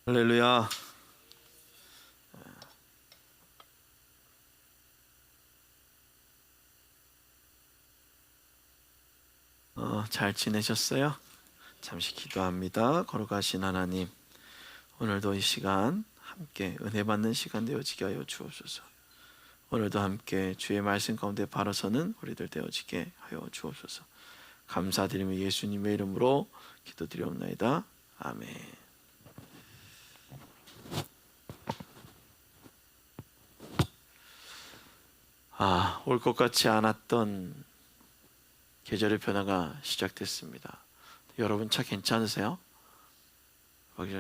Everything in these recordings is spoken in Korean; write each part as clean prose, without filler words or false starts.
할렐루야. 잘 지내셨어요? 잠시 기도합니다. 거룩하신 하나님, 오늘도 이 시간 함께 은혜 받는 시간 되어지게 하여 주옵소서. 오늘도 함께 주의 말씀 가운데 바로 서는 우리들 되어지게 하여 주옵소서. 감사드리며 예수님의 이름으로 기도드리옵나이다. 아멘. 올 것 같지 않았던 계절의 변화가 시작됐습니다. 여러분 차 괜찮으세요?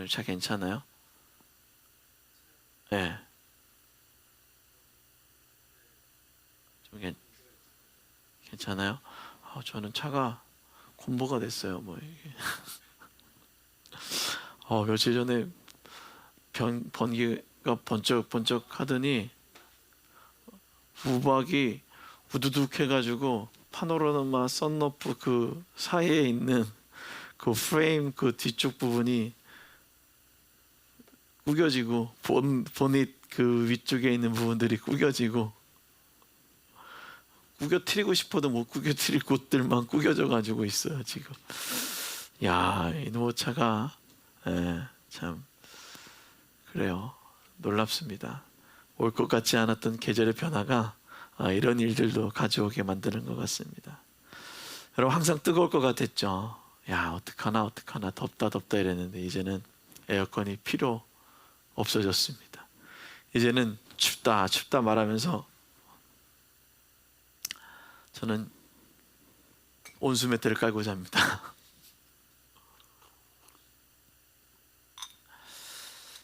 차 괜찮아요? 네. 좀 괜찮아요? 저는 차가 공부가 됐어요. 이게. 며칠 전에 번개가 번쩍번쩍 하더니 우박이 우두둑 해가지고 파노라마 썬루프 그 사이에 있는 그 프레임 그 뒤쪽 부분이 구겨지고 보닛 그 위쪽에 있는 부분들이 구겨지고 구겨트리고 싶어도 못 구겨트릴 곳들만 구겨져 가지고 있어요 지금. 야, 이놈의 차가 참 그래요. 놀랍습니다. 올 것 같지 않았던 계절의 변화가 이런 일들도 가져오게 만드는 것 같습니다. 여러분 항상 뜨거울 것 같았죠. 야, 어떡하나 덥다 이랬는데 이제는 에어컨이 필요 없어졌습니다. 이제는 춥다 말하면서 저는 온수 매트를 깔고 잡니다.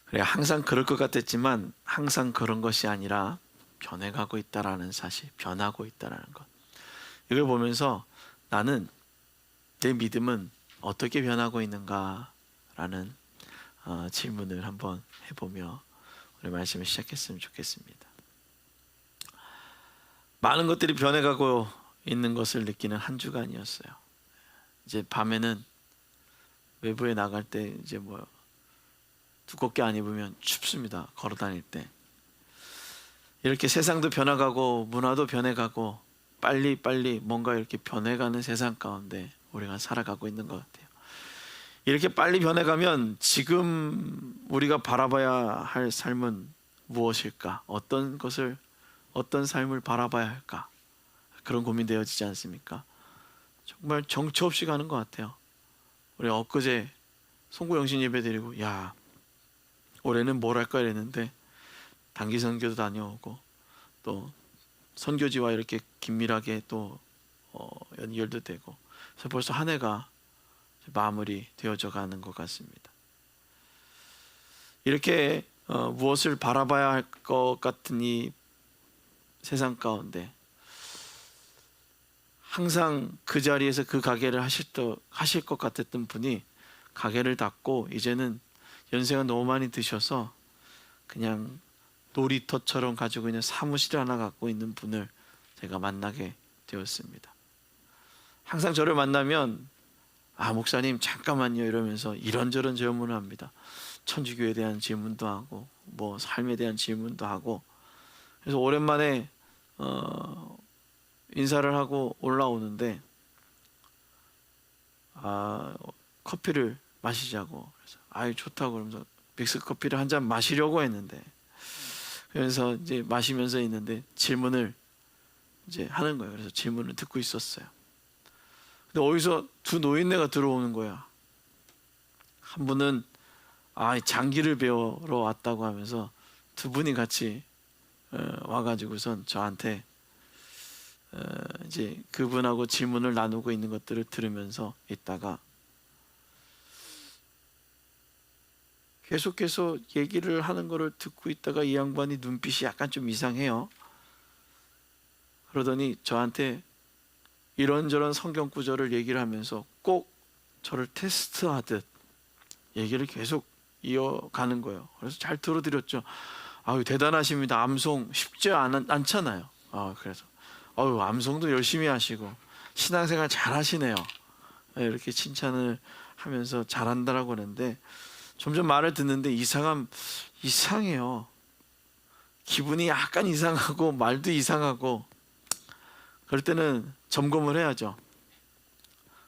그래, 항상 그럴 것 같았지만 항상 그런 것이 아니라 변해가고 있다라는 사실, 변하고 있다라는 것. 이걸 보면서 나는 내 믿음은 어떻게 변하고 있는가라는 질문을 한번 해보며 우리 말씀을 시작했으면 좋겠습니다. 많은 것들이 변해가고 있는 것을 느끼는 한 주간이었어요. 이제 밤에는 외부에 나갈 때 이제 두껍게 안 입으면 춥습니다. 걸어 다닐 때. 이렇게 세상도 변해가고 문화도 변해가고 빨리 뭔가 이렇게 변해가는 세상 가운데 우리가 살아가고 있는 것 같아요. 이렇게 빨리 변해가면 지금 우리가 바라봐야 할 삶은 무엇일까? 어떤 삶을 바라봐야 할까? 그런 고민되어지지 않습니까? 정말 정처 없이 가는 것 같아요. 우리 엊그제 송구영신 예배 드리고 야, 올해는 뭘 할까 이랬는데 단기 선교도 다녀오고 또 선교지와 이렇게 긴밀하게 또 연결도 되고 그래서 벌써 한 해가 마무리 되어져 가는 것 같습니다. 이렇게 무엇을 바라봐야 할 것 같은 이 세상 가운데 항상 그 자리에서 그 가게를 하실 것 같았던 분이 가게를 닫고 이제는 연세가 너무 많이 드셔서 그냥 놀이터처럼 가지고 있는 사무실 하나 갖고 있는 분을 제가 만나게 되었습니다. 항상 저를 만나면 목사님 잠깐만요 이러면서 이런저런 질문을 합니다. 천주교에 대한 질문도 하고 삶에 대한 질문도 하고 그래서 오랜만에 인사를 하고 올라오는데 커피를 마시자고 그래서 좋다고 그러면서 믹스 커피를 한 잔 마시려고 했는데 그래서 이제 마시면서 있는데 질문을 이제 하는 거예요. 그래서 질문을 듣고 있었어요. 근데 어디서 두 노인네가 들어오는 거야. 한 분은 장기를 배우러 왔다고 하면서 두 분이 같이 와가지고선 저한테 이제 그분하고 질문을 나누고 있는 것들을 들으면서 있다가 계속해서 얘기를 하는 거를 듣고 있다가 이 양반이 눈빛이 약간 좀 이상해요. 그러더니 저한테 이런저런 성경 구절을 얘기를 하면서 꼭 저를 테스트하듯 얘기를 계속 이어가는 거예요. 그래서 잘 들어드렸죠. 대단하십니다. 암송 쉽지 않잖아요. 그래서 암송도 열심히 하시고 신앙생활 잘 하시네요. 이렇게 칭찬을 하면서 잘한다라고 하는데 점점 말을 듣는데 이상해요. 기분이 약간 이상하고 말도 이상하고, 그럴 때는 점검을 해야죠.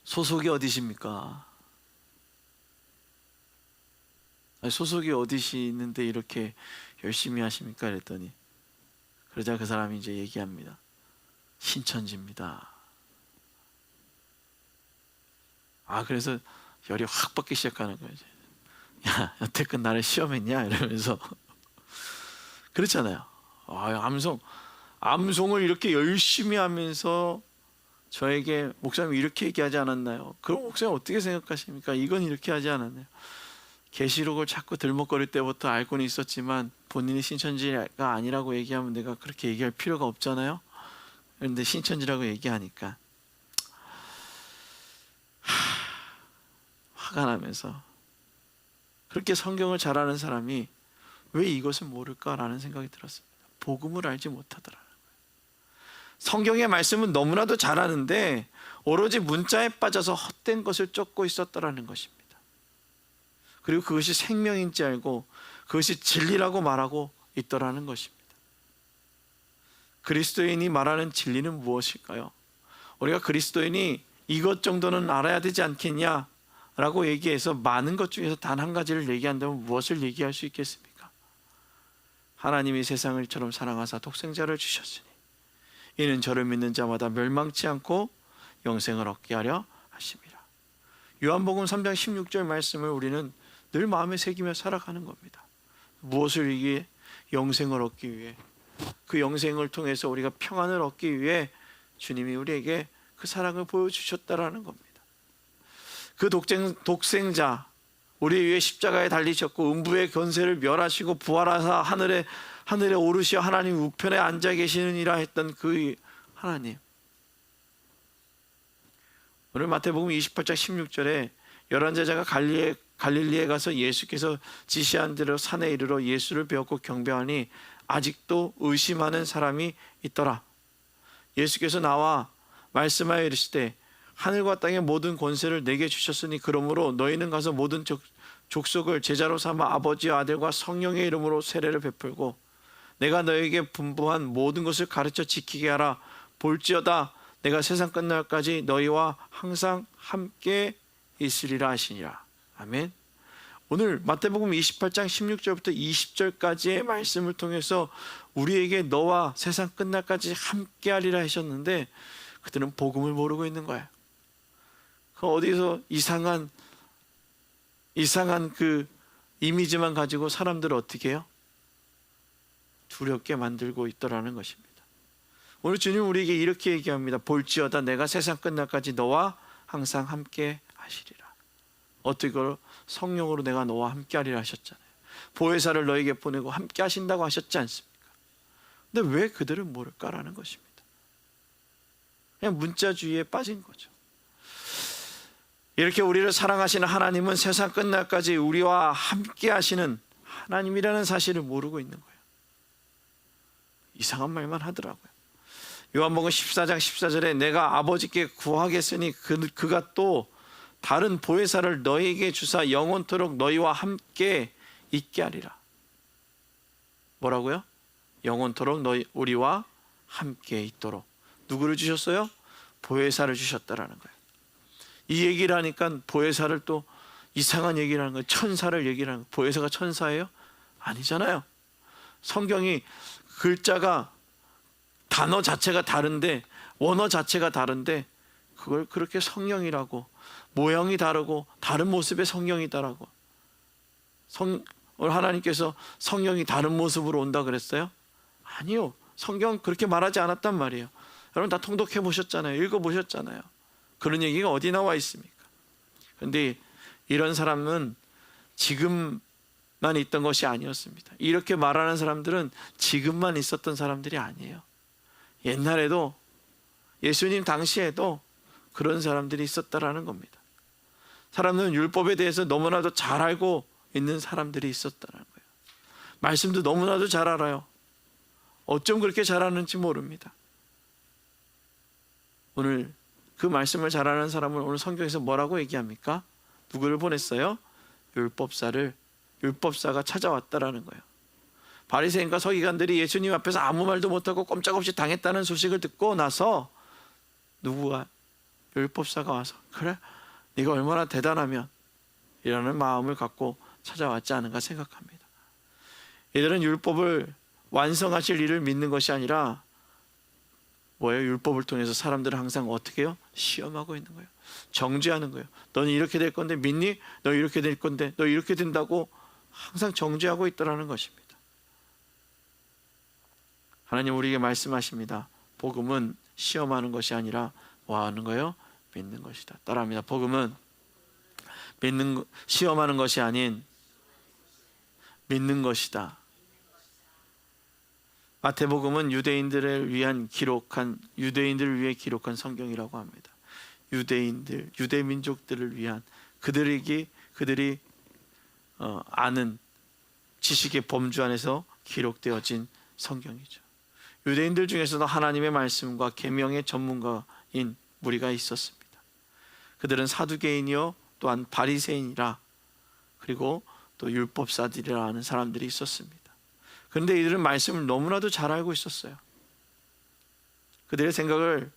소속이 어디십니까? 소속이 어디시는데 이렇게 열심히 하십니까? 그랬더니 그러자 그 사람이 이제 얘기합니다. 신천지입니다. 그래서 열이 확 받기 시작하는 거예요. 야, 여태껏 나를 시험했냐? 이러면서. 그렇잖아요. 암송을 이렇게 열심히 하면서 저에게 목사님 이렇게 얘기하지 않았나요? 그럼 목사님 어떻게 생각하십니까? 이건 이렇게 하지 않았나요? 계시록을 자꾸 들먹거릴 때부터 알고는 있었지만 본인이 신천지가 아니라고 얘기하면 내가 그렇게 얘기할 필요가 없잖아요. 그런데 신천지라고 얘기하니까 화가 나면서, 그렇게 성경을 잘 아는 사람이 왜 이것을 모를까라는 생각이 들었습니다. 복음을 알지 못하더라는 거예요. 성경의 말씀은 너무나도 잘 아는데 오로지 문자에 빠져서 헛된 것을 쫓고 있었더라는 것입니다. 그리고 그것이 생명인지 알고 그것이 진리라고 말하고 있더라는 것입니다. 그리스도인이 말하는 진리는 무엇일까요? 우리가 그리스도인이 이것 정도는 알아야 되지 않겠냐라고 얘기해서 많은 것 중에서 단 한 가지를 얘기한다면 무엇을 얘기할 수 있겠습니까? 하나님이 세상을 이처럼 사랑하사 독생자를 주셨으니 이는 저를 믿는 자마다 멸망치 않고 영생을 얻게 하려 하심이라. 요한복음 3장 16절 말씀을 우리는 늘 마음에 새기며 살아가는 겁니다. 무엇을 위해? 영생을 얻기 위해. 그 영생을 통해서 우리가 평안을 얻기 위해 주님이 우리에게 그 사랑을 보여주셨다라는 겁니다. 그 독생자, 우리 위해 십자가에 달리셨고 음부의 권세를 멸하시고 부활하사 하늘에 오르시어 하나님 우편에 앉아 계시느니라 했던 그 하나님. 오늘 마태복음 28장 16절에 11제자가 갈릴리에 가서 예수께서 지시한 대로 산에 이르러 예수를 배웠고 경배하니 아직도 의심하는 사람이 있더라. 예수께서 나와 말씀하여 이르시되 하늘과 땅의 모든 권세를 내게 주셨으니 그러므로 너희는 가서 모든 족속을 제자로 삼아 아버지와 아들과 성령의 이름으로 세례를 베풀고 내가 너에게 분부한 모든 것을 가르쳐 지키게 하라. 볼지어다 내가 세상 끝날까지 너희와 항상 함께 있으리라 하시니라. 아멘. 오늘 마태복음 28장 16절부터 20절까지의 말씀을 통해서 우리에게 너와 세상 끝날까지 함께 하리라 하셨는데 그들은 복음을 모르고 있는 거예요. 그 어디서 이상한 그 이미지만 가지고 사람들을 어떻게 해요? 두렵게 만들고 있더라는 것입니다. 오늘 주님 우리에게 이렇게 얘기합니다. 볼지어다 내가 세상 끝날까지 너와 항상 함께 하시리라. 어떻게 성령으로 내가 너와 함께 하리라 하셨잖아요. 보혜사를 너에게 보내고 함께 하신다고 하셨지 않습니까? 근데 왜 그들은 모를까라는 것입니다. 그냥 문자주의에 빠진 거죠. 이렇게 우리를 사랑하시는 하나님은 세상 끝날까지 우리와 함께 하시는 하나님이라는 사실을 모르고 있는 거예요. 이상한 말만 하더라고요. 요한복음 14장 14절에 내가 아버지께 구하겠으니 그가 또 다른 보혜사를 너희에게 주사 영원토록 너희와 함께 있게 하리라. 뭐라고요? 영원토록 우리와 함께 있도록. 누구를 주셨어요? 보혜사를 주셨다라는 거예요. 이 얘기를 하니까 보혜사를 또 이상한 얘기를 하는 거예요. 천사를 얘기를 하는 거예요. 보혜사가 천사예요? 아니잖아요. 성경이 글자가 단어 자체가 다른데 원어 자체가 다른데 그걸 그렇게 성령이라고, 모양이 다르고 다른 모습의 성령이다라고. 오늘 하나님께서 성령이 다른 모습으로 온다 그랬어요? 아니요. 성경 그렇게 말하지 않았단 말이에요. 여러분 다 통독해 보셨잖아요. 읽어 보셨잖아요. 그런 얘기가 어디 나와 있습니까? 그런데 이런 사람은 지금만 있던 것이 아니었습니다. 이렇게 말하는 사람들은 지금만 있었던 사람들이 아니에요. 옛날에도 예수님 당시에도 그런 사람들이 있었다라는 겁니다. 사람들은 율법에 대해서 너무나도 잘 알고 있는 사람들이 있었다는 거예요. 말씀도 너무나도 잘 알아요. 어쩜 그렇게 잘 아는지 모릅니다. 오늘 그 말씀을 잘 아는 사람을 오늘 성경에서 뭐라고 얘기합니까? 누구를 보냈어요? 율법사를 율법사가 찾아왔다라는 거예요. 바리새인과 서기관들이 예수님 앞에서 아무 말도 못하고 꼼짝없이 당했다는 소식을 듣고 나서 누구가? 율법사가 와서 그래? 네가 얼마나 대단하면 이라는 마음을 갖고 찾아왔지 않은가 생각합니다. 이들은 율법을 완성하실 일을 믿는 것이 아니라 뭐예요? 율법을 통해서 사람들을 항상 어떻게 해요? 시험하고 있는 거예요. 정죄하는 거예요. 너는 이렇게 될 건데 믿니? 너 이렇게 될 건데 너 이렇게 된다고 항상 정죄하고 있다는 것입니다. 하나님 우리에게 말씀하십니다. 복음은 시험하는 것이 아니라 뭐 하는 거예요? 믿는 것이다. 따라합니다. 복음은 시험하는 것이 아닌 믿는 것이다. 마태복음은 유대인들을 위해 기록한 성경이라고 합니다. 유대 민족들을 위한 그들이 아는 지식의 범주 안에서 기록되어진 성경이죠. 유대인들 중에서도 하나님의 말씀과 계명의 전문가인 무리가 있었습니다. 그들은 사두개인이요 또한 바리새인이라 그리고 또 율법사들이라 하는 사람들이 있었습니다. 그런데 이들은 말씀을 너무나도 잘 알고 있었어요. 그들의 생각을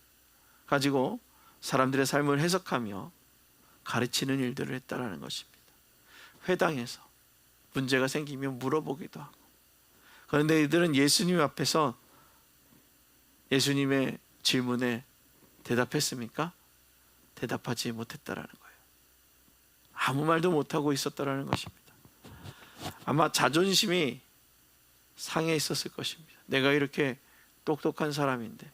가지고 사람들의 삶을 해석하며 가르치는 일들을 했다라는 것입니다. 회당에서 문제가 생기면 물어보기도 하고. 그런데 이들은 예수님 앞에서 예수님의 질문에 대답했습니까? 대답하지 못했다라는 거예요. 아무 말도 못하고 있었다라는 것입니다. 아마 자존심이 상해 있었을 것입니다. 내가 이렇게 똑똑한 사람인데.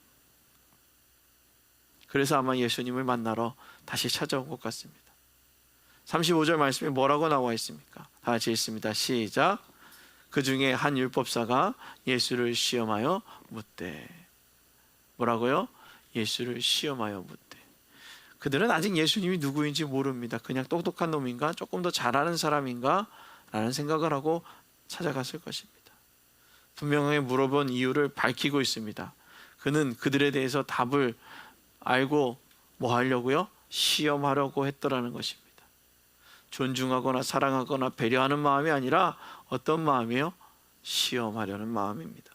그래서 아마 예수님을 만나러 다시 찾아온 것 같습니다. 35절 말씀에 뭐라고 나와 있습니까? 다 같이 읽습니다. 시작. 그 중에 한 율법사가 예수를 시험하여 묻되. 뭐라고요? 예수를 시험하여 묻되. 그들은 아직 예수님이 누구인지 모릅니다. 그냥 똑똑한 놈인가? 조금 더 잘하는 사람인가? 라는 생각을 하고 찾아갔을 것입니다. 분명하게 물어본 이유를 밝히고 있습니다. 그는 그들에 대해서 답을 알고 뭐 하려고요? 시험하려고 했더라는 것입니다. 존중하거나 사랑하거나 배려하는 마음이 아니라 어떤 마음이에요? 시험하려는 마음입니다.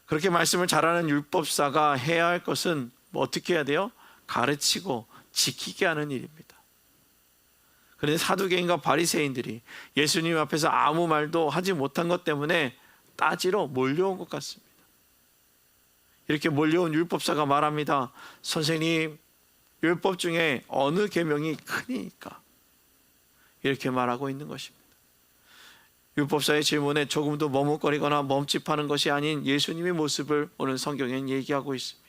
그렇게 말씀을 잘하는 율법사가 해야 할 것은 뭐 어떻게 해야 돼요? 가르치고 지키게 하는 일입니다. 그런데 사두개인과 바리새인들이 예수님 앞에서 아무 말도 하지 못한 것 때문에 따지러 몰려온 것 같습니다. 이렇게 몰려온 율법사가 말합니다. 선생님, 율법 중에 어느 계명이 크니까? 이렇게 말하고 있는 것입니다. 율법사의 질문에 조금도 머뭇거리거나 멈칫하는 것이 아닌 예수님의 모습을 오늘 성경엔 얘기하고 있습니다.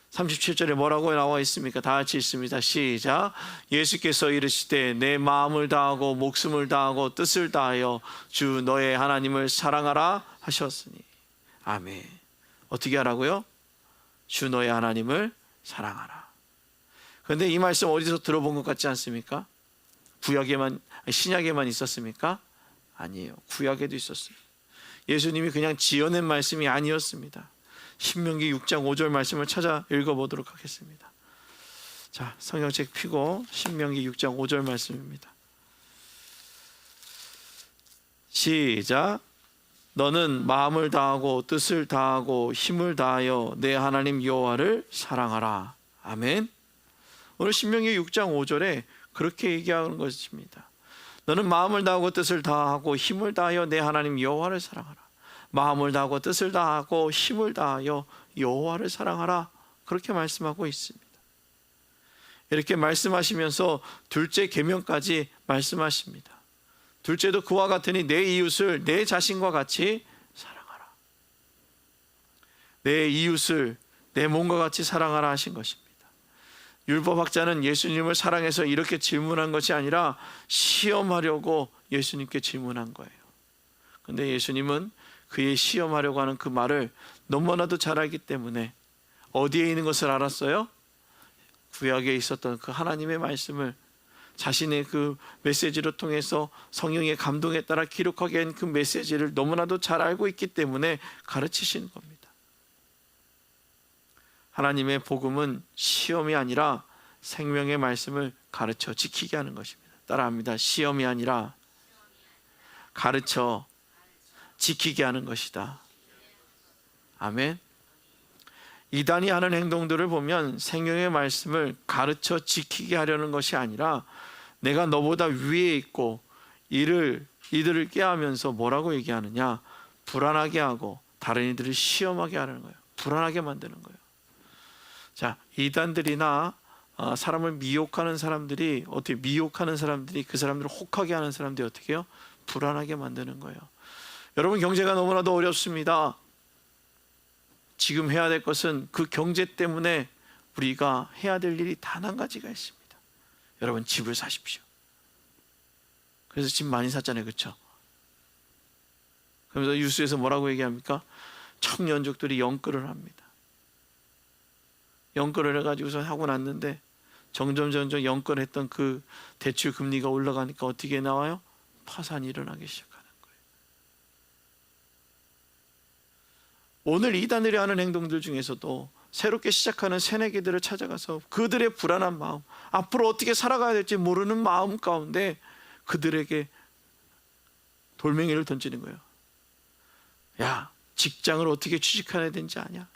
37절에 뭐라고 나와 있습니까? 다 같이 읽습니다. 시작. 예수께서 이르시되 내 마음을 다하고 목숨을 다하고 뜻을 다하여 주 너의 하나님을 사랑하라 하셨으니. 아멘. 어떻게 하라고요? 주 너의 하나님을 사랑하라. 그런데 이 말씀 어디서 들어본 것 같지 않습니까? 신약에만 있었습니까? 아니에요. 구약에도 있었어요. 예수님이 그냥 지어낸 말씀이 아니었습니다. 신명기 6장 5절 말씀을 찾아 읽어보도록 하겠습니다. 자, 성경책 펴고 신명기 6장 5절 말씀입니다. 시작. 너는 마음을 다하고 뜻을 다하고 힘을 다하여 내 하나님 여호와를 사랑하라. 아멘. 오늘 신명기 6장 5절에 그렇게 얘기하는 것입니다. 너는 마음을 다하고 뜻을 다하고 힘을 다하여 내 하나님 여호와를 사랑하라. 마음을 다하고 뜻을 다하고 힘을 다하여 여호와를 사랑하라. 그렇게 말씀하고 있습니다. 이렇게 말씀하시면서 둘째 계명까지 말씀하십니다. 둘째도 그와 같으니 내 이웃을 내 자신과 같이 사랑하라. 내 이웃을 내 몸과 같이 사랑하라 하신 것입니다. 율법학자는 예수님을 사랑해서 이렇게 질문한 것이 아니라 시험하려고 예수님께 질문한 거예요. 그런데 예수님은 그의 시험하려고 하는 그 말을 너무나도 잘 알기 때문에 어디에 있는 것을 알았어요? 구약에 있었던 그 하나님의 말씀을 자신의 그 메시지를 통해서 성령의 감동에 따라 기록하게 한 그 메시지를 너무나도 잘 알고 있기 때문에 가르치시는 겁니다. 하나님의 복음은 시험이 아니라 생명의 말씀을 가르쳐 지키게 하는 것입니다. 따라합니다. 시험이 아니라 가르쳐 지키게 하는 것이다. 아멘. 이단이 하는 행동들을 보면 생명의 말씀을 가르쳐 지키게 하려는 것이 아니라 내가 너보다 위에 있고 이들을 꾀하면서 뭐라고 얘기하느냐? 불안하게 하고 다른 이들을 시험하게 하는 거예요. 불안하게 만드는 거예요. 자, 이단들이나 사람을 미혹하는 사람들이 어떻게 미혹하는 사람들이 그 사람들을 혹하게 하는 사람들이 어떻게 해요? 불안하게 만드는 거예요. 여러분, 경제가 너무나도 어렵습니다. 지금 해야 될 것은 그 경제 때문에 우리가 해야 될 일이 단 한 가지가 있습니다. 여러분, 집을 사십시오. 그래서 집 많이 샀잖아요, 그렇죠? 그러면서 뉴스에서 뭐라고 얘기합니까? 청년족들이 연끌을 합니다. 연끌을 해가지고서 하고 났는데 점점 연끌했던 그 대출 금리가 올라가니까 어떻게 나와요? 파산이 일어나기 시작하는 거예요. 오늘 이단들이 하는 행동들 중에서도 새롭게 시작하는 새내기들을 찾아가서 그들의 불안한 마음, 앞으로 어떻게 살아가야 될지 모르는 마음 가운데 그들에게 돌멩이를 던지는 거예요. 야, 직장을 어떻게 취직해야 되는지 아냐?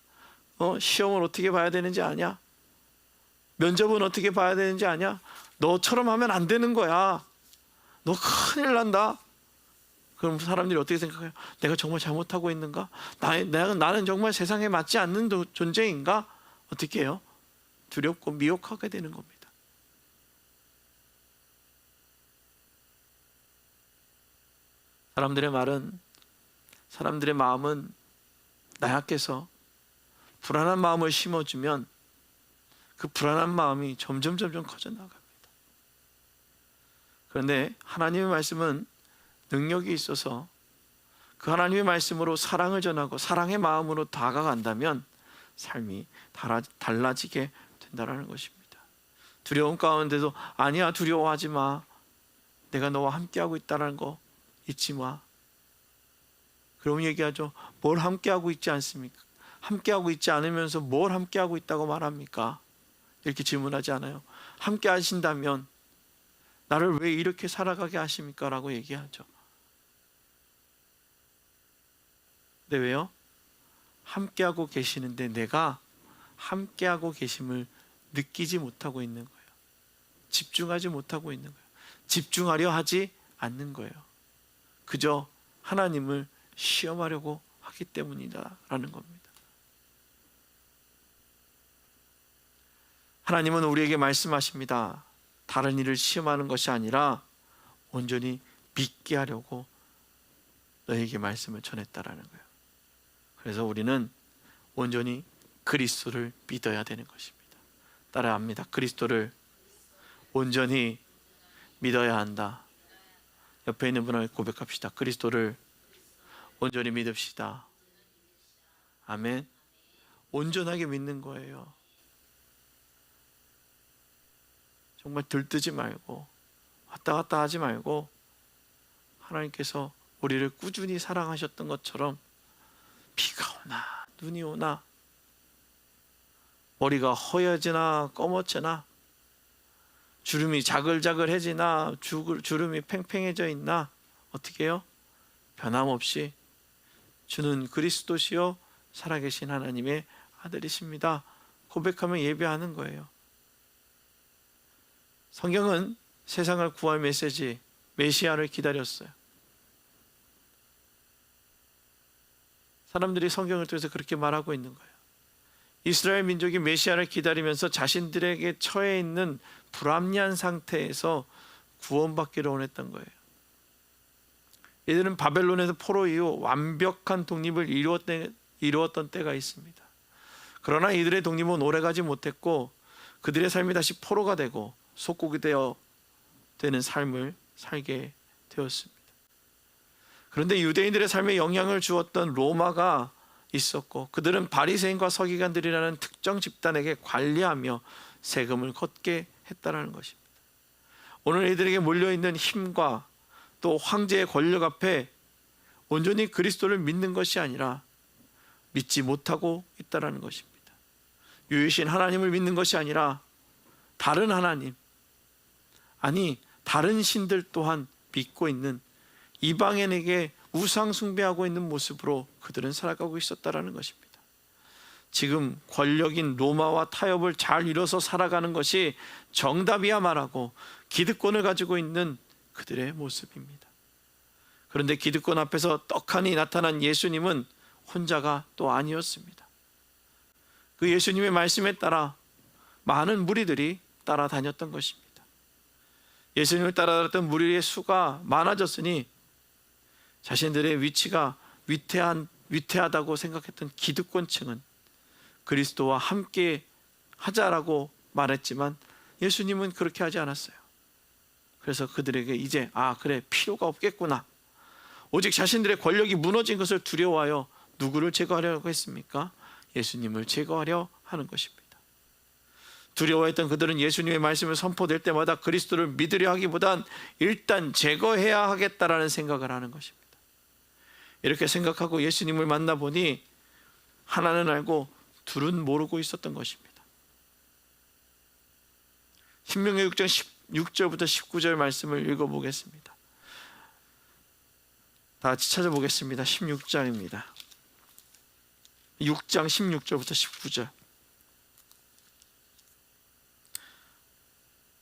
시험을 어떻게 봐야 되는지 아냐? 면접은 어떻게 봐야 되는지 아냐? 너처럼 하면 안 되는 거야. 너 큰일 난다. 그럼 사람들이 어떻게 생각해요? 내가 정말 잘못하고 있는가? 나는 정말 세상에 맞지 않는 존재인가? 어떻게 해요? 두렵고 미혹하게 되는 겁니다. 사람들의 마음은 나약해서 불안한 마음을 심어주면 그 불안한 마음이 점점 커져 나갑니다. 그런데 하나님의 말씀은 능력이 있어서 그 하나님의 말씀으로 사랑을 전하고 사랑의 마음으로 다가간다면 삶이 달라지게 된다는 것입니다. 두려움 가운데도 아니야, 두려워하지 마. 내가 너와 함께하고 있다는 거 잊지 마. 그럼 얘기하죠. 뭘 함께하고 있지 않습니까? 함께하고 있지 않으면서 뭘 함께하고 있다고 말합니까? 이렇게 질문하지 않아요. 함께 하신다면 나를 왜 이렇게 살아가게 하십니까? 라고 얘기하죠. 근데 왜요? 함께하고 계시는데 내가 함께하고 계심을 느끼지 못하고 있는 거예요. 집중하지 못하고 있는 거예요. 집중하려 하지 않는 거예요. 그저 하나님을 시험하려고 하기 때문이다라는 겁니다. 하나님은 우리에게 말씀하십니다. 다른 일을 시험하는 것이 아니라 온전히 믿게 하려고 너에게 말씀을 전했다라는 거예요. 그래서 우리는 온전히 그리스도를 믿어야 되는 것입니다. 따라합니다. 그리스도를 온전히 믿어야 한다. 옆에 있는 분을 고백합시다. 그리스도를 온전히 믿읍시다. 아멘. 온전하게 믿는 거예요. 정말 들뜨지 말고 왔다 갔다 하지 말고 하나님께서 우리를 꾸준히 사랑하셨던 것처럼 비가 오나 눈이 오나 머리가 허여지나 검어지나 주름이 자글자글해지나 주름이 팽팽해져 있나 어떻게 해요? 변함없이 주는 그리스도시요 살아계신 하나님의 아들이십니다. 고백하면 예배하는 거예요. 성경은 세상을 구할 메시지 메시아를 기다렸어요. 사람들이 성경을 통해서 그렇게 말하고 있는 거예요. 이스라엘 민족이 메시아를 기다리면서 자신들에게 처해 있는 불합리한 상태에서 구원받기를 원했던 거예요. 이들은 바벨론에서 포로 이후 완벽한 독립을 이루었던 때가 있습니다. 그러나 이들의 독립은 오래가지 못했고 그들의 삶이 다시 포로가 되고 속국이 되는 삶을 살게 되었습니다. 그런데 유대인들의 삶에 영향을 주었던 로마가 있었고 그들은 바리새인과 서기관들이라는 특정 집단에게 관리하며 세금을 걷게 했다는 것입니다. 오늘 이들에게 몰려있는 힘과 또 황제의 권력 앞에 온전히 그리스도를 믿는 것이 아니라 믿지 못하고 있다는 것입니다. 유일신 하나님을 믿는 것이 아니라 다른 하나님, 아니 다른 신들 또한 믿고 있는 이방인에게 우상 숭배하고 있는 모습으로 그들은 살아가고 있었다라는 것입니다. 지금 권력인 로마와 타협을 잘 이뤄서 살아가는 것이 정답이야 말하고 기득권을 가지고 있는 그들의 모습입니다. 그런데 기득권 앞에서 떡하니 나타난 예수님은 혼자가 또 아니었습니다. 그 예수님의 말씀에 따라 많은 무리들이 따라다녔던 것입니다. 예수님을 따라다녔던 무리의 수가 많아졌으니 자신들의 위치가 위태하다고 생각했던 기득권층은 그리스도와 함께 하자라고 말했지만 예수님은 그렇게 하지 않았어요. 그래서 그들에게 이제 그래, 필요가 없겠구나. 오직 자신들의 권력이 무너진 것을 두려워하여 누구를 제거하려고 했습니까? 예수님을 제거하려 하는 것입니다. 두려워했던 그들은 예수님의 말씀을 선포될 때마다 그리스도를 믿으려 하기보단 일단 제거해야 하겠다라는 생각을 하는 것입니다. 이렇게 생각하고 예수님을 만나보니 하나는 알고 둘은 모르고 있었던 것입니다. 신명기 6장 16절부터 19절 말씀을 읽어보겠습니다. 다 같이 찾아보겠습니다. 16장입니다. 6장 16절부터 19절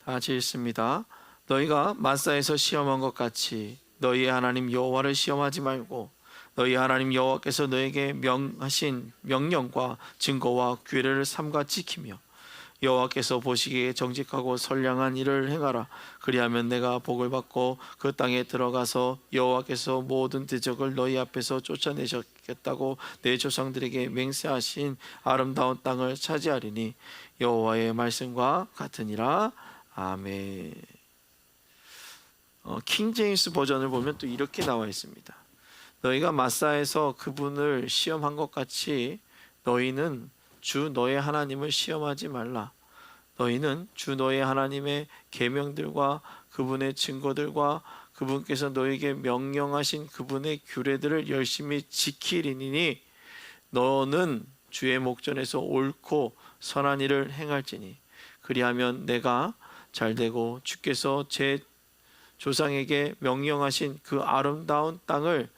다 같이 읽습니다. 너희가 마사에서 시험한 것 같이 너희의 하나님 여호와를 시험하지 말고 너희 하나님 여호와께서 너에게 명하신 명령과 증거와 규례를 삼가 지키며 여호와께서 보시기에 정직하고 선량한 일을 행하라. 그리하면 내가 복을 받고 그 땅에 들어가서 여호와께서 모든 대적을 너희 앞에서 쫓아내셨겠다고 내 조상들에게 맹세하신 아름다운 땅을 차지하리니 여호와의 말씀과 같으니라. 아멘. 킹제임스 버전을 보면 또 이렇게 나와 있습니다. 너희가 마사에서 그분을 시험한 것 같이 너희는 주 너의 하나님을 시험하지 말라. 너희는 주 너의 하나님의 계명들과 그분의 증거들과 그분께서 너에게 명령하신 그분의 규례들을 열심히 지키리니 너는 주의 목전에서 옳고 선한 일을 행할지니 그리하면 내가 잘되고 주께서 제 조상에게 명령하신 그 아름다운 땅을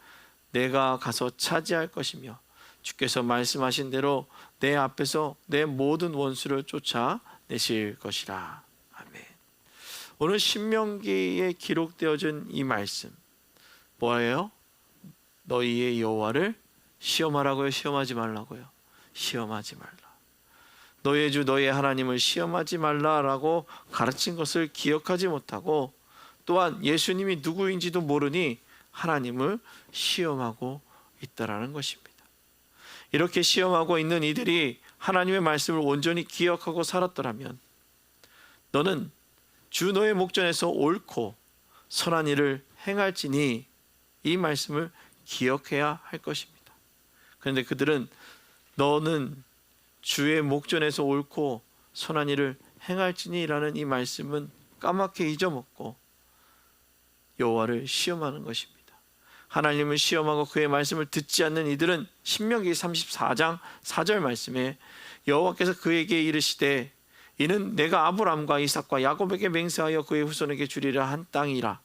내가 가서 차지할 것이며 주께서 말씀하신 대로 내 앞에서 내 모든 원수를 쫓아내실 것이라. 아멘. 오늘 신명기에 기록되어진 이 말씀 뭐예요? 너희의 여호와를 시험하라고요? 시험하지 말라고요? 시험하지 말라. 너희의 주 너희의 하나님을 시험하지 말라라고 가르친 것을 기억하지 못하고 또한 예수님이 누구인지도 모르니 하나님을 시험하고 있다라는 것입니다. 이렇게 시험하고 있는 이들이 하나님의 말씀을 온전히 기억하고 살았더라면 너는 주 너의 목전에서 옳고 선한 일을 행할지니 이 말씀을 기억해야 할 것입니다. 그런데 그들은 너는 주의 목전에서 옳고 선한 일을 행할지니라는 이 말씀은 까맣게 잊어먹고 여호와를 시험하는 것입니다. 하나님을 시험하고 그의 말씀을 듣지 않는 이들은 신명기 34장 4절 말씀에 여호와께서 그에게 이르시되 이는 내가 아브람과 이삭과 야곱에게 맹세하여 그의 후손에게 주리라 한 땅이라.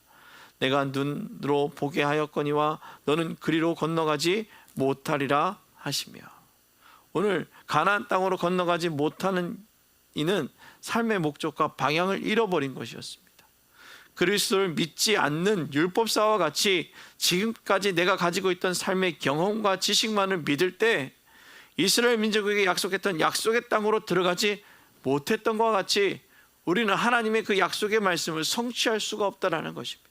내가 눈으로 보게 하였거니와 너는 그리로 건너가지 못하리라 하시며. 오늘 가나안 땅으로 건너가지 못하는 이는 삶의 목적과 방향을 잃어버린 것이었습니다. 그리스도를 믿지 않는 율법사와 같이 지금까지 내가 가지고 있던 삶의 경험과 지식만을 믿을 때 이스라엘 민족에게 약속했던 약속의 땅으로 들어가지 못했던 것과 같이 우리는 하나님의 그 약속의 말씀을 성취할 수가 없다라는 것입니다.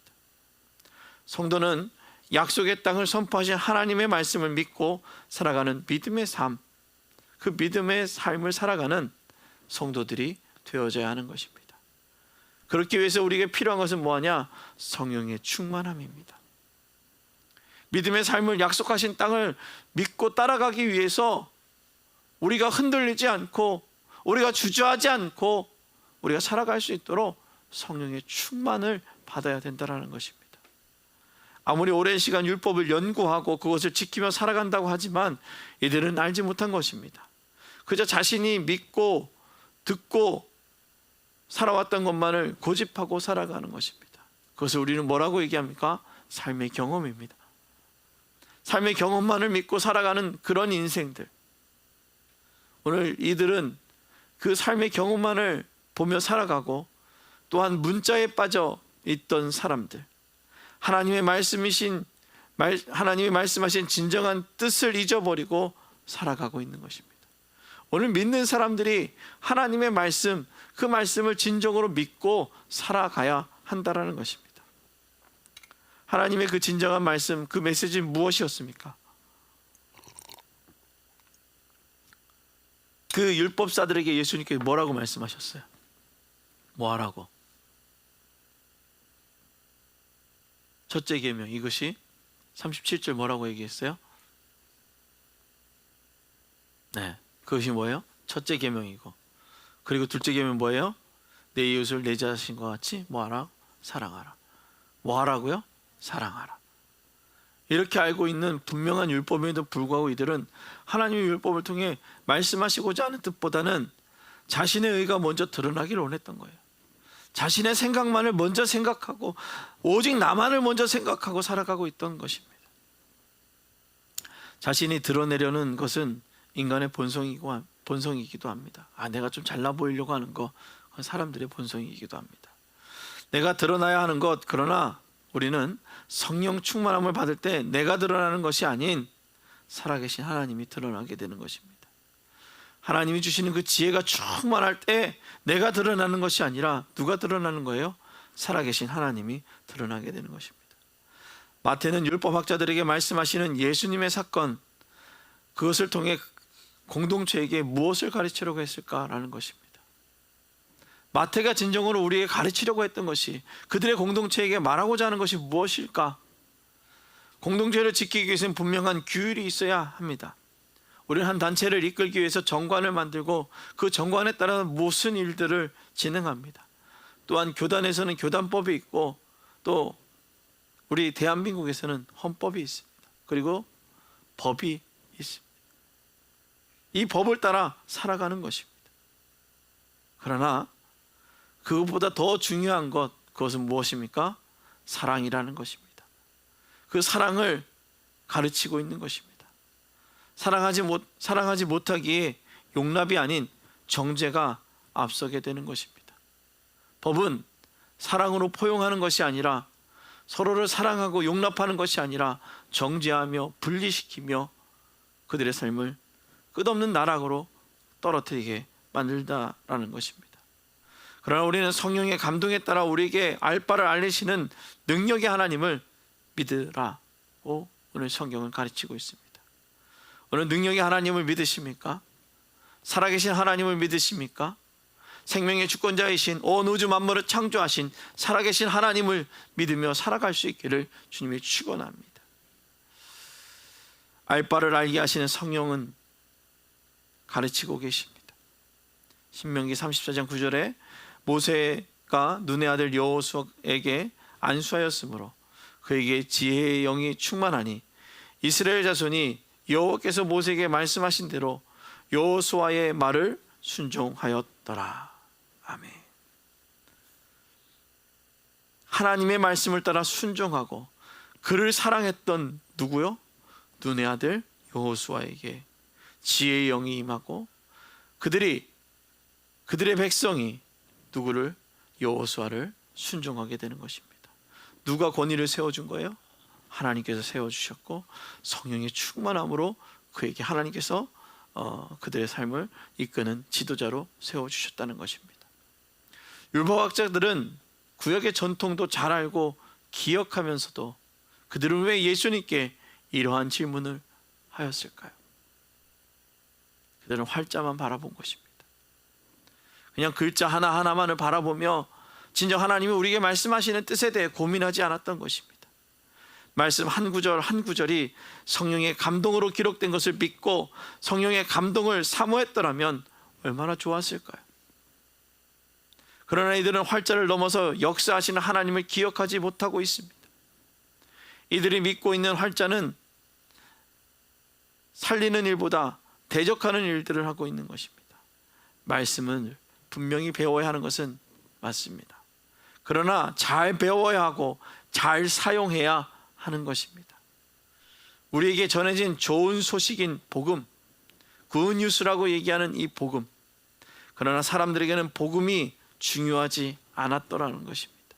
성도는 약속의 땅을 선포하신 하나님의 말씀을 믿고 살아가는 믿음의 삶, 그 믿음의 삶을 살아가는 성도들이 되어져야 하는 것입니다. 그렇기 위해서 우리에게 필요한 것은 뭐하냐? 성령의 충만함입니다. 믿음의 삶을 약속하신 땅을 믿고 따라가기 위해서 우리가 흔들리지 않고 우리가 주저하지 않고 우리가 살아갈 수 있도록 성령의 충만을 받아야 된다는 것입니다. 아무리 오랜 시간 율법을 연구하고 그것을 지키며 살아간다고 하지만 이들은 알지 못한 것입니다. 그저 자신이 믿고 듣고 살아왔던 것만을 고집하고 살아가는 것입니다. 그것을 우리는 뭐라고 얘기합니까? 삶의 경험입니다. 삶의 경험만을 믿고 살아가는 그런 인생들. 오늘 이들은 그 삶의 경험만을 보며 살아가고 또한 문자에 빠져 있던 사람들, 하나님이 말씀하신 진정한 뜻을 잊어버리고 살아가고 있는 것입니다. 오늘 믿는 사람들이 하나님의 말씀, 그 말씀을 진정으로 믿고 살아가야 한다라는 것입니다. 하나님의 그 진정한 말씀, 그 메시지는 무엇이었습니까? 그 율법사들에게 예수님께서 뭐라고 말씀하셨어요? 뭐 하라고? 첫째 계명, 이것이 37절 뭐라고 얘기했어요? 네, 그것이 뭐예요? 첫째 계명이고, 그리고 둘째 계명 뭐예요? 내 이웃을 내 자신과 같이 뭐 하라? 사랑하라. 뭐 하라고요? 사랑하라. 이렇게 알고 있는 분명한 율법에도 불구하고 이들은 하나님의 율법을 통해 말씀하시고자 하는 뜻보다는 자신의 의가 먼저 드러나기를 원했던 거예요. 자신의 생각만을 먼저 생각하고 오직 나만을 먼저 생각하고 살아가고 있던 것입니다. 자신이 드러내려는 것은 인간의 본성이기도 합니다. 내가 좀 잘나 보이려고 하는 거, 그건 사람들의 본성이기도 합니다. 내가 드러나야 하는 것, 그러나 우리는 성령 충만함을 받을 때 내가 드러나는 것이 아닌 살아계신 하나님이 드러나게 되는 것입니다. 하나님이 주시는 그 지혜가 충만할 때 내가 드러나는 것이 아니라 누가 드러나는 거예요? 살아계신 하나님이 드러나게 되는 것입니다. 마태는 율법학자들에게 말씀하시는 예수님의 사건, 그것을 통해 공동체에게 무엇을 가르치려고 했을까라는 것입니다. 마태가 진정으로 우리에게 가르치려고 했던 것이, 그들의 공동체에게 말하고자 하는 것이 무엇일까? 공동체를 지키기 위해서는 분명한 규율이 있어야 합니다. 우리는 한 단체를 이끌기 위해서 정관을 만들고 그 정관에 따라 무슨 일들을 진행합니다. 또한 교단에서는 교단법이 있고 또 우리 대한민국에서는 헌법이 있습니다. 그리고 법이 있습니다. 이 법을 따라 살아가는 것입니다. 그러나 그것보다 더 중요한 것, 그것은 무엇입니까? 사랑이라는 것입니다. 그 사랑을 가르치고 있는 것입니다. 사랑하지 못하기에 용납이 아닌 정죄가 앞서게 되는 것입니다. 법은 사랑으로 포용하는 것이 아니라, 서로를 사랑하고 용납하는 것이 아니라 정죄하며 분리시키며 그들의 삶을 끝없는 나락으로 떨어뜨리게 만들다라는 것입니다. 그러나 우리는 성령의 감동에 따라 우리에게 알 바를 알리시는 능력의 하나님을 믿으라고 오늘 성경은 가르치고 있습니다. 오늘 능력의 하나님을 믿으십니까? 살아계신 하나님을 믿으십니까? 생명의 주권자이신 온 우주 만물을 창조하신 살아계신 하나님을 믿으며 살아갈 수 있기를 주님이 축원합니다. 알 바를 알게 하시는 성령은 가르치고 계십니다. 신명기 34장 9절에 모세가 눈의 아들 여호수아에게 안수하였으므로 그에게 지혜의 영이 충만하니 이스라엘 자손이 여호와께서 모세에게 말씀하신 대로 여호수아의 말을 순종하였더라. 아멘. 하나님의 말씀을 따라 순종하고 그를 사랑했던 누구요? 눈의 아들 여호수아에게 지혜의 영이 임하고 그들의 백성이 누구를? 여호수아를 순종하게 되는 것입니다. 누가 권위를 세워준 거예요? 하나님께서 세워주셨고 성령의 충만함으로 그에게 하나님께서 그들의 삶을 이끄는 지도자로 세워주셨다는 것입니다. 율법학자들은 구약의 전통도 잘 알고 기억하면서도 그들은 왜 예수님께 이러한 질문을 하였을까요? 그들은 활자만 바라본 것입니다. 그냥 글자 하나하나만을 바라보며 진정 하나님이 우리에게 말씀하시는 뜻에 대해 고민하지 않았던 것입니다. 말씀 한 구절 한 구절이 성령의 감동으로 기록된 것을 믿고 성령의 감동을 사모했더라면 얼마나 좋았을까요? 그러나 이들은 활자를 넘어서 역사하시는 하나님을 기억하지 못하고 있습니다. 이들이 믿고 있는 활자는 살리는 일보다 대적하는 일들을 하고 있는 것입니다. 말씀은 분명히 배워야 하는 것은 맞습니다. 그러나 잘 배워야 하고 잘 사용해야 하는 것입니다. 우리에게 전해진 좋은 소식인 복음, 굿뉴스라고 얘기하는 이 복음, 그러나 사람들에게는 복음이 중요하지 않았더라는 것입니다.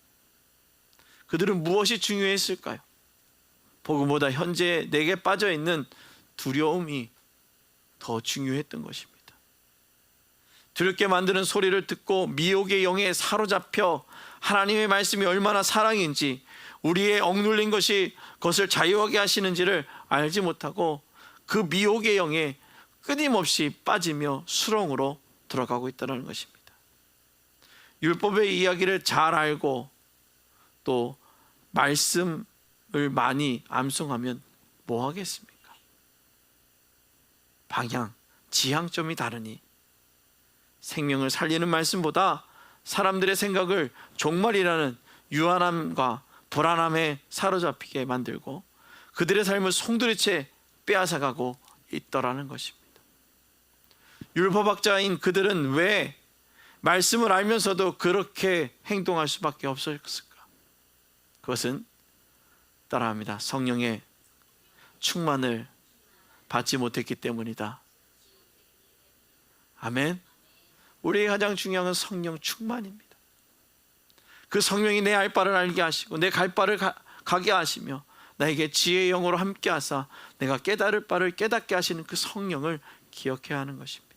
그들은 무엇이 중요했을까요? 복음보다 현재 내게 빠져있는 두려움이 더 중요했던 것입니다. 두렵게 만드는 소리를 듣고 미혹의 영에 사로잡혀 하나님의 말씀이 얼마나 사랑인지, 우리의 억눌린 것이 그것을 자유하게 하시는지를 알지 못하고 그 미혹의 영에 끊임없이 빠지며 수렁으로 들어가고 있다는 것입니다. 율법의 이야기를 잘 알고 또 말씀을 많이 암송하면 뭐 하겠습니까? 방향, 지향점이 다르니 생명을 살리는 말씀보다 사람들의 생각을 종말이라는 유한함과 불안함에 사로잡히게 만들고 그들의 삶을 송두리째 빼앗아가고 있더라는 것입니다. 율법학자인 그들은 왜 말씀을 알면서도 그렇게 행동할 수밖에 없었을까? 그것은 따라합니다. 성령의 충만을 받지 못했기 때문이다. 아멘. 우리에게 가장 중요한 건 성령 충만입니다. 그 성령이 내 알 바를 알게 하시고 내 갈 바를 가게 하시며 나에게 지혜의 영으로 함께 하사 내가 깨달을 바를 깨닫게 하시는 그 성령을 기억해야 하는 것입니다.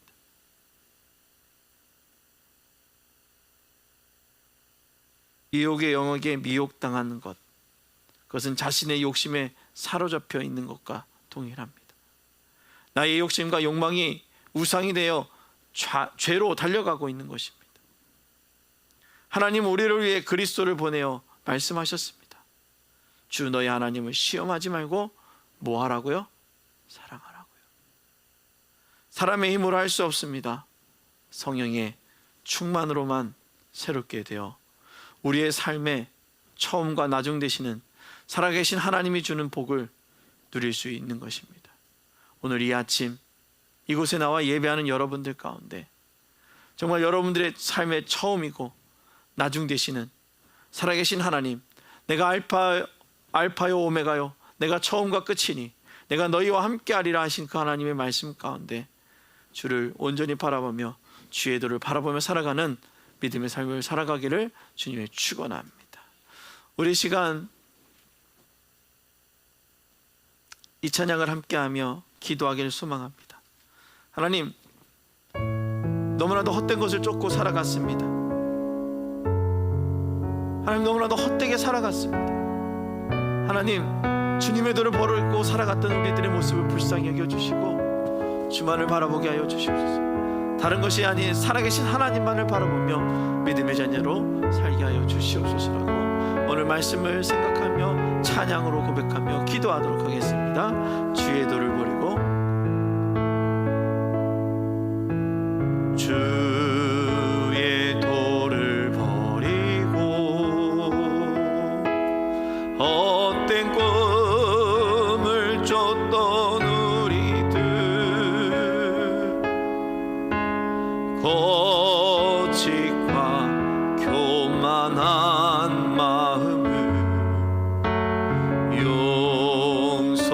미혹의 영에게 미혹당하는 것, 그것은 자신의 욕심에 사로잡혀 있는 것과 동일합니다. 나의 욕심과 욕망이 우상이 되어 죄로 달려가고 있는 것입니다. 하나님 우리를 위해 그리스도를 보내어 말씀하셨습니다. 주 너희 하나님을 시험하지 말고 뭐 하라고요? 사랑하라고요. 사람의 힘으로 할 수 없습니다. 성령의 충만으로만 새롭게 되어 우리의 삶에 처음과 나중 되시는 살아계신 하나님이 주는 복을 누릴 수 있는 것입니다. 오늘 이 아침 이곳에 나와 예배하는 여러분들 가운데 정말 여러분들의 삶의 처음이고 나중 되시는 살아계신 하나님, 내가 알파요 오메가요, 내가 처음과 끝이니 내가 너희와 함께하리라 하신 그 하나님의 말씀 가운데 주를 온전히 바라보며 주의 도를 바라보며 살아가는 믿음의 삶을 살아가기를 주님의 축원합니다. 우리 시간 이 찬양을 함께하며 기도하기를 소망합니다. 하나님, 너무나도 헛된 것을 쫓고 살아갔습니다. 하나님, 너무나도 헛되게 살아갔습니다. 하나님, 주님의 도를 버리고 살아갔던 우리들의 모습을 불쌍히 여겨주시고 주만을 바라보게 하여 주시옵소서. 다른 것이 아닌 살아계신 하나님만을 바라보며 믿음의 자녀로 살게 하여 주시옵소서라고 오늘 말씀을 생각하며 찬양으로 고백하며 기도하도록 하겠습니다. 주의 도를 버리고 주의 도를 버리고 헛된 꿈을 쫓던 우리들 거짓과 교만한 마음을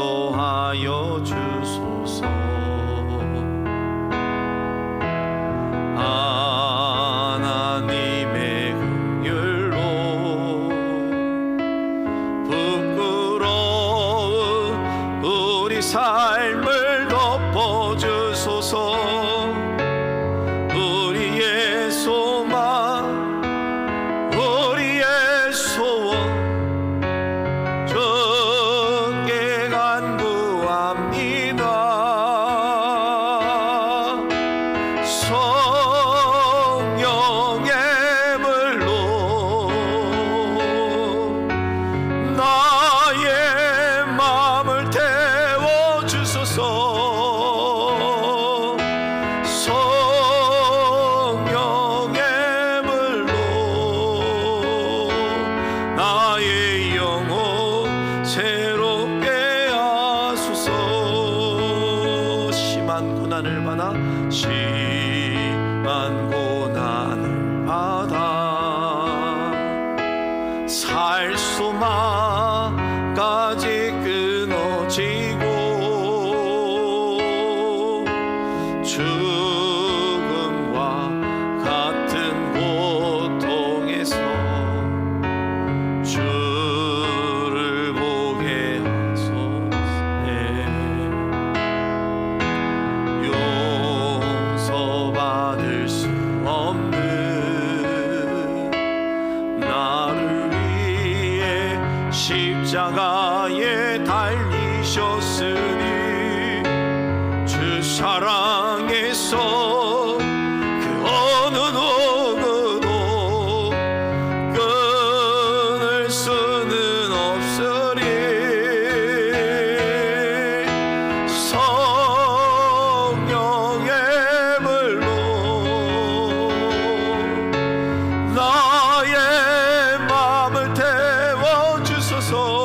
용서하여 주소서. 하나님의 긍휼로 부끄러운 우리 삶을 덮어주소서. 우리의 소망, 우리의 소원 주께 간구합니다. 성령의 물로 나의 마음을 태워주소서. 성령의 물로 나의 영혼 새롭게 하소서. 심한 고난을 받아 심한 고난을 받아 살 소망까지 끊어지고 죽음과 같은 고통에서 주를 보게 하소서. 용서받을 수 없는 나를 위해 십자가에 달리셨으니 주 사랑에서 그 어느 누구도 끊을 수는 없으리. 성령의 불로 나의 마음을 태워주소서.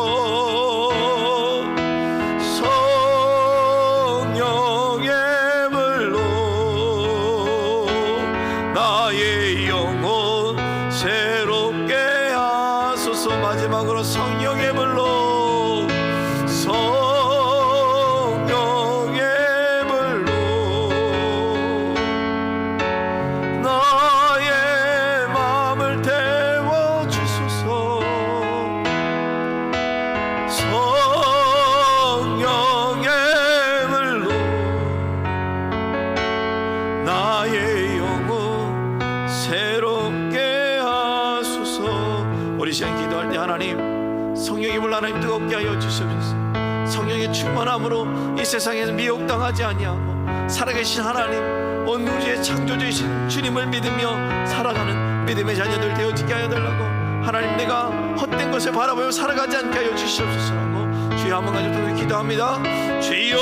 성령의 불로 나의 영혼 새롭게 하소서. 마지막으로 성령의 불로, 성령의 불로 나의 마음을 태워주소서. 성령의 불로 나의 영혼 새롭게 하소서. 우리 시간 기도할 때 하나님, 성령의 불 하나님 뜨겁게 하여 주시옵소서. 성령의 충만함으로 이 세상에서 미혹당하지 아니하고 살아계신 하나님, 온 우주의 창조주이신 주님을 믿으며 살아가는 믿음의 자녀들 되어지게 하여 달라고. 하나님, 내가 헛된 것을 바라보며 살아가지 않게 하여 주시옵소서라고 주여 한번 가지고 기도합니다. 주여,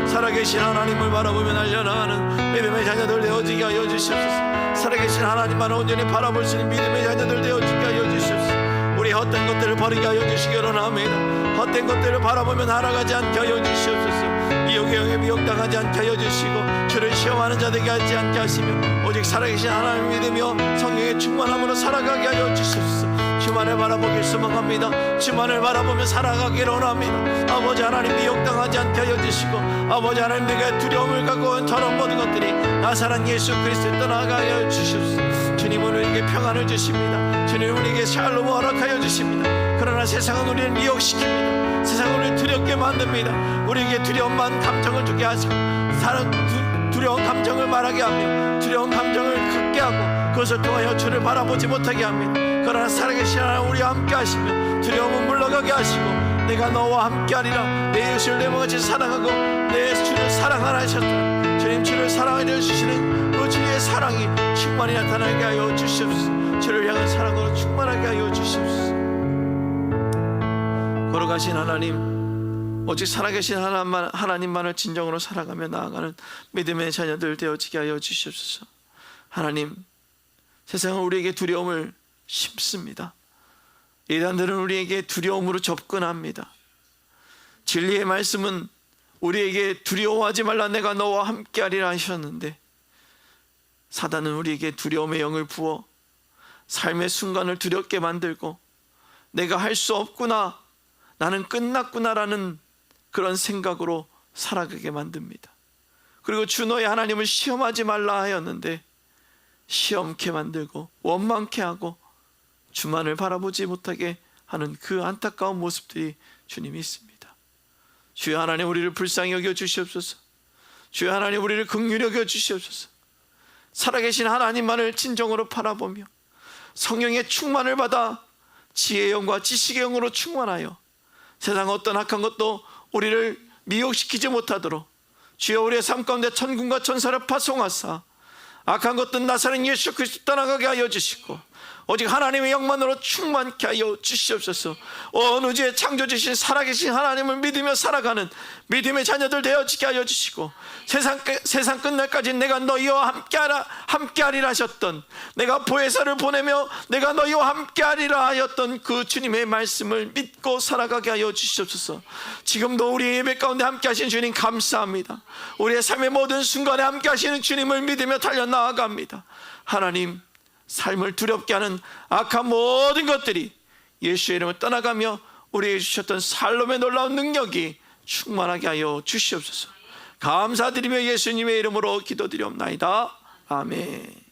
살아계신 하나님을 바라보며 날려나가는 믿음의 자녀들 되어지게 하여 주시옵소서. 살아계신 하나님만 온전히 바라볼 수 있는 믿음의 자녀들 되어지게 하여 주시옵소서. 우리 헛된 것들을 버리게 하여 주시기 원합니다. 헛된 것들을 바라보며 날아가지 않게 하여 주시옵소서. 미혹의 영에 미혹당하지 않게 하여 주시고 주를 시험하는 자 되게 하지 않게 하시며 오직 살아계신 하나님을 믿으며 성령의 충만함으로 살아가게 하여 주시옵소서. 주만을 바라보길 소망합니다. 주만을 바라보며 살아가기를 원합니다. 아버지 하나님, 미혹당하지 않게 하여 주시고 아버지 하나님, 내가 두려움을 갖고 온 저런 모든 것들이 나사란 예수 그리스도를 떠나가게 하여 주시옵소서. 주님은 우리에게 평안을 주십니다. 주님은 우리에게 샬롬을 허락하여 주십니다. 그러나 세상은 우리를 미혹시킵니다. 세상은 우리를 두렵게 만듭니다. 우리에게 두려움만 감정을 주게 하시고 두려운 감정을 말하게 하며 두려운 감정을 갖게 하고 그것을 통하여 주를 바라보지 못하게 합니다. 그러나 살아계신 하나님, 우리와 함께 하시며 두려움은 물러가게 하시고 내가 너와 함께하리라. 내 예수를 내 몸같이 사랑하고 내 주를 사랑하라 하셨다. 주님, 주를 사랑하여 주시는 그 주의 사랑이 충만히 나타나게 하여 주시옵소서. 주를 향한 사랑으로 충만하게 하여 주시옵소서. 걸어가신 하나님, 오직 살아계신 하나님만을 진정으로 살아가며 나아가는 믿음의 자녀들 되어지게 하여 주시옵소서. 하나님, 세상은 우리에게 두려움을 심습니다. 이단들은 우리에게 두려움으로 접근합니다. 진리의 말씀은 우리에게 두려워하지 말라, 내가 너와 함께하리라 하셨는데 사단은 우리에게 두려움의 영을 부어 삶의 순간을 두렵게 만들고 내가 할 수 없구나, 나는 끝났구나라는 그런 생각으로 살아가게 만듭니다. 그리고 주 너의 하나님을 시험하지 말라 하였는데 시험케 만들고 원망케 하고 주만을 바라보지 못하게 하는 그 안타까운 모습들이 주님이 있습니다. 주여 하나님, 우리를 불쌍히 여겨 주시옵소서. 주여 하나님, 우리를 긍휼히 여겨 주시옵소서. 살아계신 하나님만을 진정으로 바라보며 성령의 충만을 받아 지혜의 영과 지식의 영으로 충만하여 세상 어떤 악한 것도 우리를 미혹시키지 못하도록 주여 우리의 삶 가운데 천군과 천사를 파송하사 악한 것들은 나사렛 예수 그리스도 떠나가게 하여 주시고 오직 하나님의 영만으로 충만케 하여 주시옵소서. 온 우주의 창조주신 살아계신 하나님을 믿으며 살아가는 믿음의 자녀들 되어지게 하여 주시고 세상 끝날까지 내가 너희와 함께하리라 하셨던, 내가 보혜사를 보내며 내가 너희와 함께하리라 하였던 그 주님의 말씀을 믿고 살아가게 하여 주시옵소서. 지금도 우리 예배 가운데 함께하신 주님 감사합니다. 우리의 삶의 모든 순간에 함께하시는 주님을 믿으며 달려나아갑니다. 하나님, 삶을 두렵게 하는 악한 모든 것들이 예수의 이름을 떠나가며 우리에게 주셨던 살롬의 놀라운 능력이 충만하게 하여 주시옵소서. 감사드리며 예수님의 이름으로 기도드리옵나이다. 아멘.